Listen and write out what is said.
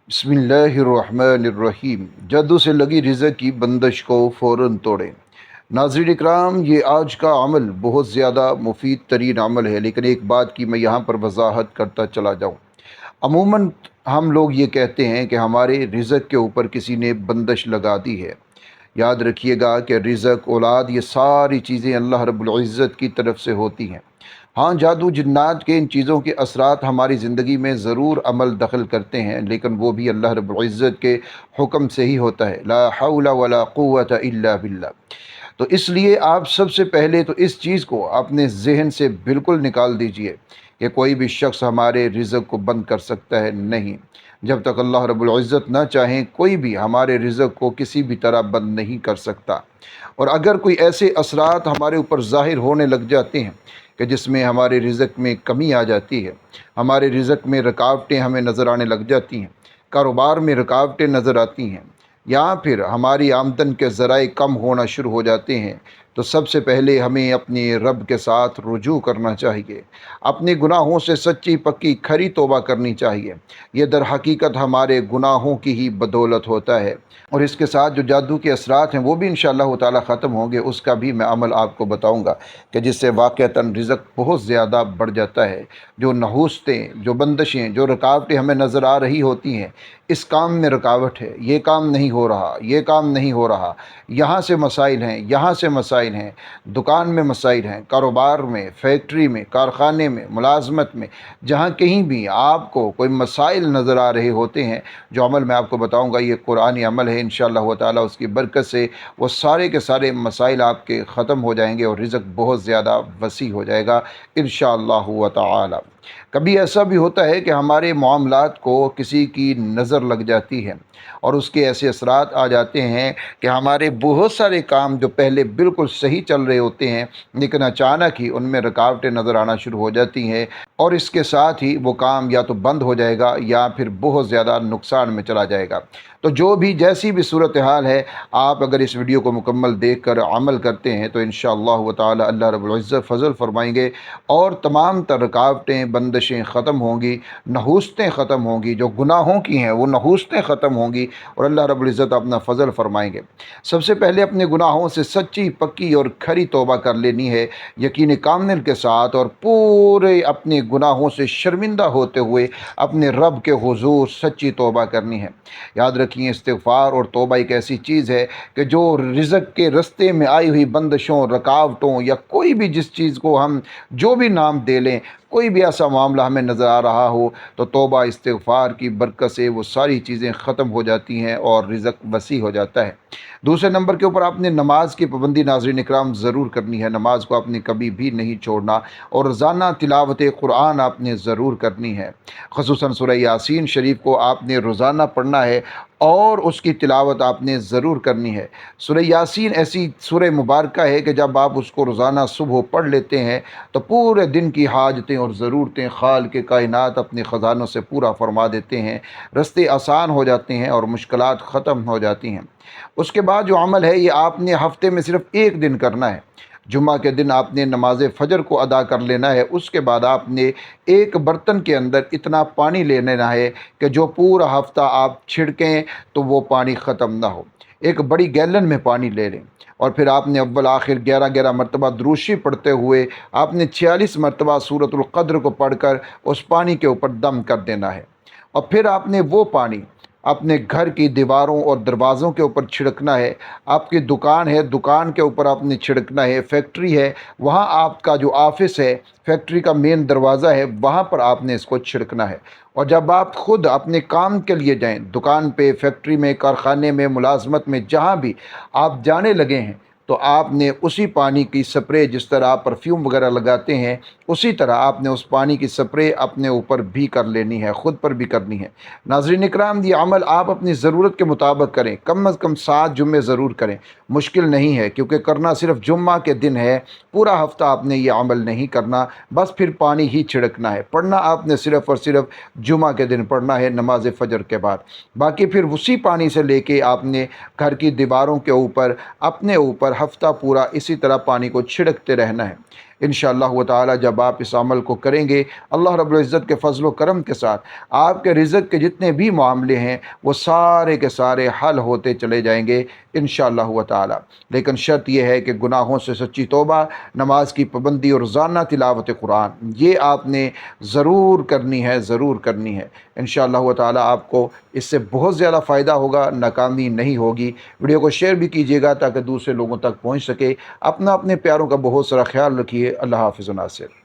बिस्मिल्लाहिर्रहमानिर्रहीम। जादू से लगी रिज़्क़ की बंदिश को फ़ौरन तोड़ें। नाज़रीन इकराम, ये आज का अमल बहुत ज़्यादा मुफीद तरीन अमल है, लेकिन एक बात की मैं यहाँ पर वजाहत करता चला जाऊँ। अमूमन हम लोग ये कहते हैं कि हमारे रिज़्क़ के ऊपर किसी ने बंदिश लगा दी है। याद रखिएगा कि रिज़्क़, औलाद, ये सारी चीज़ें अल्लाह रब्बुल इज़्ज़त की तरफ से होती हैं। हाँ, जादू जिन्नात के इन चीज़ों के असरात हमारी ज़िंदगी में ज़रूर अमल दखल करते हैं, लेकिन वो भी अल्लाह रब्बुल इज़्ज़त के हुक्म से ही होता है। ला हौला वला कुव्वता इल्ला बिल्लाह। तो इसलिए आप सबसे पहले तो इस चीज़ को अपने ज़हन से बिल्कुल निकाल दीजिए कि कोई भी शख्स हमारे रिज़्क़ को बंद कर सकता है, नहीं। जब तक अल्लाह रब्बुल इज़्ज़त ना चाहें, कोई भी हमारे रिज़्क़ को किसी भी तरह बंद नहीं कर सकता। और अगर कोई ऐसे असरात हमारे ऊपर ज़ाहिर होने लग जाते हैं कि जिसमें हमारे रिज़्क़ में कमी आ जाती है, हमारे रिज़्क़ में रुकावटें हमें नज़र आने लग जाती हैं, कारोबार में रुकावटें नज़र आती हैं, या फिर हमारी आमदन के ज़राए कम होना शुरू हो जाते हैं, तो सबसे पहले हमें अपने रब के साथ रुजू करना चाहिए। अपने गुनाहों से सच्ची पक्की खरी तौबा करनी चाहिए। ये दर हकीकत हमारे गुनाहों की ही बदौलत होता है। और इसके साथ जो जादू के असरात हैं वो भी इंशाअल्लाह ताला ख़त्म होंगे। उसका भी मैं अमल आपको बताऊंगा कि जिससे वाक़अतन रिज़्क़ बहुत ज़्यादा बढ़ जाता है। जो नहूसतें, जो बंदिशें, जो रुकावटें हमें नज़र आ रही होती हैं, इस काम में रुकावट है, ये काम नहीं हो रहा, ये काम नहीं हो रहा, यहाँ से मसाइल हैं, यहाँ से मसाइल हैं, दुकान में मसाइल हैं, कारोबार में, फैक्ट्री में, कारख़ाने में, मुलाज़मत में, जहाँ कहीं भी आपको कोई मसाइल नज़र आ रहे होते हैं, जो अमल मैं आपको बताऊंगा ये कुरानी अमल है। इंशाअल्लाह ताला उसकी बरकत से वो सारे के सारे मसाइल आपके ख़त्म हो जाएंगे और रिज़्क़ बहुत ज़्यादा वसी हो जाएगा इंशाअल्लाह ताला। कभी ऐसा भी होता है कि हमारे मामलात को किसी की नज़र लग जाती है और उसके ऐसे असरात आ जाते हैं कि हमारे बहुत सारे काम जो पहले बिल्कुल सही चल रहे होते हैं, लेकिन अचानक ही उनमें रुकावटें नज़र आना शुरू हो जाती हैं और इसके साथ ही वो काम या तो बंद हो जाएगा या फिर बहुत ज़्यादा नुकसान में चला जाएगा। तो जो भी जैसी भी सूरत हाल है, आप अगर इस वीडियो को मुकम्मल देख कर अमल करते हैं तो इंशाअल्लाह ताला अल्लाह रब्बुल इज़्ज़त फ़ज़ल फ़रमाएंगे और तमाम तर रुकावटें, बंदिशें ख़त्म होंगी, नहूसतें ख़त्म होंगी, जो गुनाहों की हैं वो नहूसतें ख़त्म होंगी और अल्लाह रब्बुल इज़्ज़त अपना फ़ज़ल फ़रमाएंगे। सबसे पहले अपने गुनाहों से सच्ची पक्की और खरी तौबा कर लेनी है, यकीन कामिल के साथ, और पूरे अपने गुनाहों से शर्मिंदा होते हुए अपने रब के हुज़ूर सच्ची तौबा करनी है। याद रखिए, इस्तिग़फ़ार और तौबा एक ऐसी चीज़ है कि जो रिज़्क़ के रस्ते में आई हुई बंदिशों, रुकावटों या कोई भी जिस चीज़ को हम जो भी नाम दे लें, कोई भी ऐसा मामला हमें नज़र आ रहा हो, तो तौबा इस्तिग़फ़ार की बरकत से वो सारी चीज़ें ख़त्म हो जाती हैं और रिज़्क़ वसी हो जाता है। दूसरे नंबर के ऊपर आपने नमाज की पाबंदी नाज़रीन इकराम ज़रूर करनी है। नमाज को आपने कभी भी नहीं छोड़ना और रोज़ाना तिलावत कुरान आपने ज़रूर करनी है। ख़ुसूसन सूरह यासीन शरीफ को आपने रोज़ाना पढ़ना है और उसकी तिलावत आपने ज़रूर करनी है। सूरह यासीन ऐसी सूरह मुबारक है कि जब आप उसको रोज़ाना सुबह पढ़ लेते हैं तो पूरे दिन की हाजतें और ज़रूरतें खाल के कायनात अपने ख़जानों से पूरा फरमा देते हैं। रस्ते आसान हो जाते हैं और मुश्किलात ख़त्म हो जाती हैं। उसके बाद जो अमल है ये आपने हफ़्ते में सिर्फ़ एक दिन करना है। जुम्मा के दिन आपने नमाज फ़जर को अदा कर लेना है। उसके बाद आपने एक बर्तन के अंदर इतना पानी ले लेना है कि जो पूरा हफ़्ता आप छिड़कें तो वो पानी ख़त्म ना हो। एक बड़ी गैलन में पानी ले लें और फिर आपने अव्वल आखिर 11-11 मरतबा दुरूद शरीफ पढ़ते हुए आपने 46 मरतबा सूरतुल क़द्र को पढ़कर उस पानी के ऊपर दम कर देना है। और फिर आपने वो पानी अपने घर की दीवारों और दरवाज़ों के ऊपर छिड़कना है। आपकी दुकान है, दुकान के ऊपर आपने छिड़कना है। फैक्ट्री है, वहाँ आपका जो ऑफ़िस है, फैक्ट्री का मेन दरवाज़ा है, वहाँ पर आपने इसको छिड़कना है। और जब आप ख़ुद अपने काम के लिए जाएं, दुकान पे, फैक्ट्री में, कारख़ाने में, मुलाज़मत में, जहाँ भी आप जाने लगे हैं, तो आपने उसी पानी की स्प्रे, जिस तरह आप परफ्यूम वगैरह लगाते हैं, उसी तरह आपने उस पानी की स्प्रे अपने ऊपर भी कर लेनी है, ख़ुद पर भी करनी है। नाज़रीन इकराम, ये अमल आप अपनी ज़रूरत के मुताबिक करें। कम अज़ कम 7 जुम्मे ज़रूर करें। मुश्किल नहीं है क्योंकि करना सिर्फ जुम्मा के दिन है। पूरा हफ़्ता आपने ये अमल नहीं करना, बस फिर पानी ही छिड़कना है। पढ़ना आपने सिर्फ़ और सिर्फ जुम्मा के दिन पढ़ना है, नमाज फ़जर के बाद। बाकी फिर उसी पानी से लेके आपने घर की दीवारों के ऊपर, अपने ऊपर हफ़्ता पूरा इसी तरह पानी को छिड़कते रहना है। इंशाअल्लाह व ताला जब आप इस अमल को करेंगे, अल्लाह रब्बुल इज़्ज़त के फ़ज़ल व करम के साथ आपके रिज़्क़ के जितने भी मामले हैं वो सारे के सारे हल होते चले जाएंगे इंशाअल्लाह व ताला। लेकिन शर्त यह है कि गुनाहों से सच्ची तौबा, नमाज की पाबंदी और रोज़ाना तिलावत कुरान ये आपने ज़रूर करनी है, ज़रूर करनी है। इंशाअल्लाह व ताला आपको इससे बहुत ज़्यादा फ़ायदा होगा, नाकामी नहीं होगी। वीडियो को शेयर भी कीजिएगा ताकि दूसरे लोगों तक पहुँच सके। अपना अपने प्यारों का बहुत सारा ख्याल रखिए। अल्लाह हाफ़िज़ नासिर।